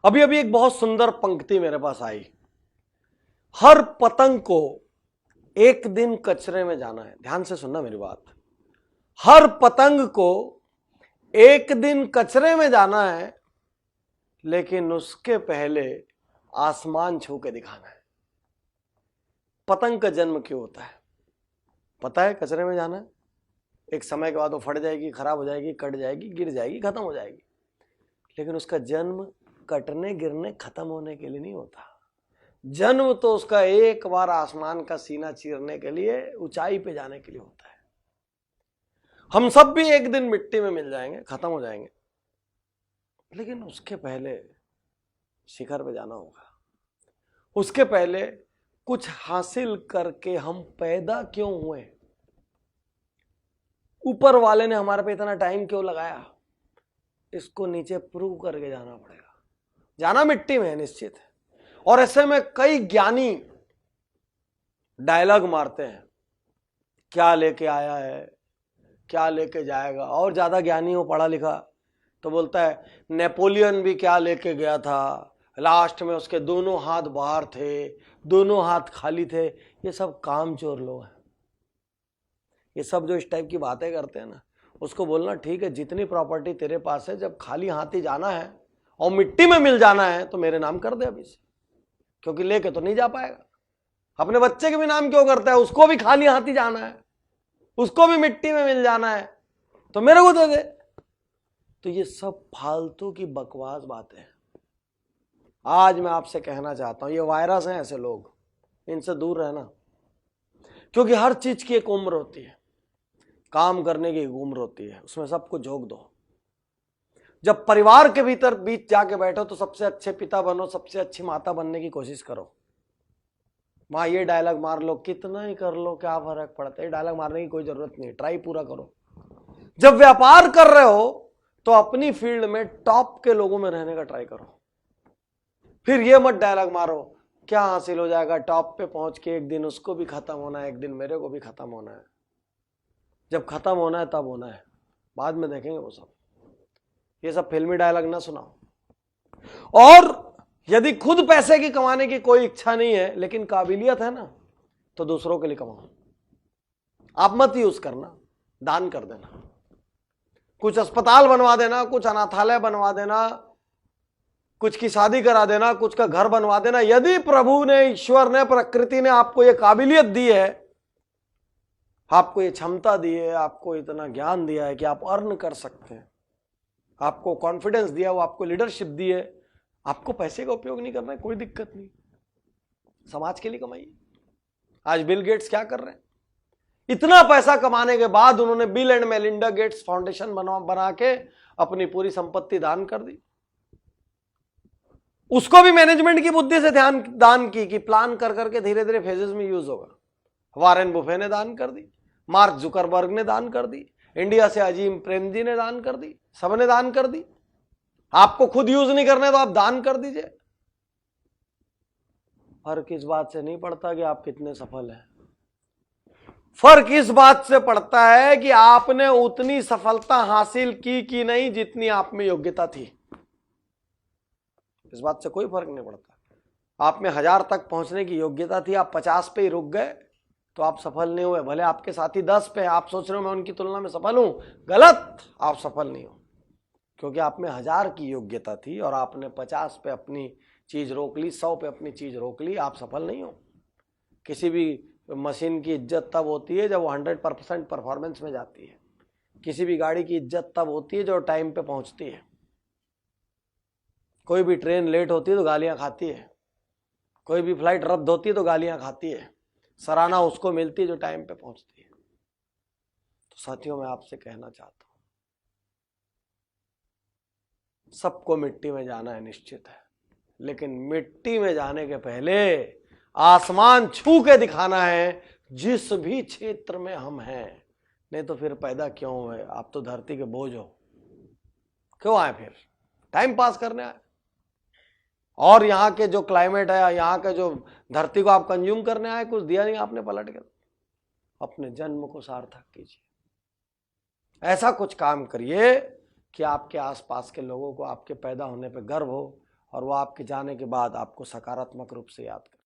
अभी अभी एक बहुत सुंदर पंक्ति मेरे पास आई। हर पतंग को एक दिन कचरे में जाना है। ध्यान से सुनना मेरी बात। हर पतंग को एक दिन कचरे में जाना है, लेकिन उसके पहले आसमान छू के दिखाना है। पतंग का जन्म क्यों होता है पता है? कचरे में जाना है। एक समय के बाद वो फट जाएगी, खराब हो जाएगी, कट जाएगी, गिर जाएगी, खत्म हो जाएगी। लेकिन उसका जन्म कटने गिरने खत्म होने के लिए नहीं होता। जन्म तो उसका एक बार आसमान का सीना चीरने के लिए, ऊंचाई पे जाने के लिए होता है। हम सब भी एक दिन मिट्टी में मिल जाएंगे, खत्म हो जाएंगे, लेकिन उसके पहले शिखर पे जाना होगा। उसके पहले कुछ हासिल करके हम पैदा क्यों हुए? ऊपर वाले ने हमारे पे इतना टाइम क्यों लगाया? इसको नीचे प्रूव करके जाना पड़ेगा। जाना मिट्टी में निश्चित है। और ऐसे में कई ज्ञानी डायलॉग मारते हैं, क्या लेके आया है, क्या लेके जाएगा। और ज्यादा ज्ञानी हो, पढ़ा लिखा, तो बोलता है नेपोलियन भी क्या लेके गया था, लास्ट में उसके दोनों हाथ बाहर थे, दोनों हाथ खाली थे। ये सब कामचोर लोग हैं। ये सब जो इस टाइप की बातें करते हैं ना, उसको बोलना ठीक है, जितनी प्रॉपर्टी तेरे पास है, जब खाली हाथ ही जाना है और मिट्टी में मिल जाना है तो मेरे नाम कर दे अभी से, क्योंकि लेके तो नहीं जा पाएगा। अपने बच्चे के भी नाम क्यों करता है? उसको भी खाली हाथ ही जाना है, उसको भी मिट्टी में मिल जाना है, तो मेरे को दे दे। तो ये सब फालतू की बकवास बातें हैं। आज मैं आपसे कहना चाहता हूं, ये वायरस हैं ऐसे लोग, इनसे दूर रहना। क्योंकि हर चीज की एक उम्र होती है, काम करने की एक उम्र होती है, उसमें सब कुछ झोंक दो। जब परिवार के भीतर बीच जाके बैठो तो सबसे अच्छे पिता बनो, सबसे अच्छी माता बनने की कोशिश करो। वहां ये डायलॉग मार लो, कितना ही कर लो, क्या फर्क पड़ता है। डायलॉग मारने की कोई जरूरत नहीं, ट्राई पूरा करो। जब व्यापार कर रहे हो तो अपनी फील्ड में टॉप के लोगों में रहने का ट्राई करो। फिर ये मत डायलॉग मारो, क्या हासिल हो जाएगा टॉप पे पहुंच के, एक दिन उसको भी खत्म होना है, एक दिन मेरे को भी खत्म होना है। जब खत्म होना है तब होना है, बाद में देखेंगे वो सब। ये सब फिल्मी डायलॉग ना सुनाओ। और यदि खुद पैसे की कमाने की कोई इच्छा नहीं है, लेकिन काबिलियत है ना, तो दूसरों के लिए कमाओ। आप मत यूज करना, दान कर देना। कुछ अस्पताल बनवा देना, कुछ अनाथालय बनवा देना, कुछ की शादी करा देना, कुछ का घर बनवा देना। यदि प्रभु ने, ईश्वर ने, प्रकृति ने आपको यह काबिलियत दी है, आपको ये क्षमता दी है, आपको इतना ज्ञान दिया है कि आप अर्न कर सकते हैं, आपको कॉन्फिडेंस दिया, वो आपको लीडरशिप दी है, आपको पैसे का उपयोग नहीं करना है, कोई दिक्कत नहीं, समाज के लिए कमाइए। आज बिल गेट्स क्या कर रहे हैं? इतना पैसा कमाने के बाद उन्होंने bill and Melinda Gates foundation बना के अपनी पूरी संपत्ति दान कर दी। उसको भी मैनेजमेंट की बुद्धि से दान की कि प्लान कर करके धीरे धीरे फेजेस में यूज होगा। वारेन बुफे ने दान कर दी, मार्क जुकरबर्ग ने दान कर दी, इंडिया से अजीम प्रेमजी ने दान कर दी, सबने दान कर दी। आपको खुद यूज नहीं करने तो आप दान कर दीजिए। फर्क इस बात से नहीं पड़ता कि आप कितने सफल हैं, फर्क इस बात से पड़ता है कि आपने उतनी सफलता हासिल की कि नहीं जितनी आप में योग्यता थी। इस बात से कोई फर्क नहीं पड़ता। आप में 1000 तक पहुंचने की योग्यता थी, आप 50 पे ही रुक गए तो आप सफल नहीं हुए। भले आपके साथी 10 पे, आप सोच रहे हो मैं उनकी तुलना में सफल हूं, गलत, आप सफल नहीं हो। क्योंकि आप में 1000 की योग्यता थी और आपने 50 पे अपनी चीज रोक ली, 100 पे अपनी चीज रोक ली, आप सफल नहीं हो। किसी भी मशीन की इज्जत तब होती है जब वो 100% परफॉर्मेंस में जाती है। किसी भी गाड़ी की इज्जत तब होती है जो टाइम पे पहुंचती है। कोई भी ट्रेन लेट होती है तो गालियां खाती है, कोई भी फ्लाइट रद्द होती है तो गालियां खाती है। सराहना उसको मिलती है जो टाइम पे पहुंचती है। तो साथियों, मैं आपसे कहना चाहता हूं, सबको मिट्टी में जाना है निश्चित है, लेकिन मिट्टी में जाने के पहले आसमान छू के दिखाना है जिस भी क्षेत्र में हम हैं। नहीं तो फिर पैदा क्यों हुए? आप तो धरती के बोझ हो, क्यों आए? फिर टाइम पास करने आए? और यहाँ के जो क्लाइमेट है, यहाँ के जो धरती को आप कंज्यूम करने आए? कुछ दिया नहीं आपने पलट के। अपने जन्म को सार्थक कीजिए। ऐसा कुछ काम करिए कि आपके आसपास के लोगों को आपके पैदा होने पे गर्व हो और वो आपके जाने के बाद आपको सकारात्मक रूप से याद करे।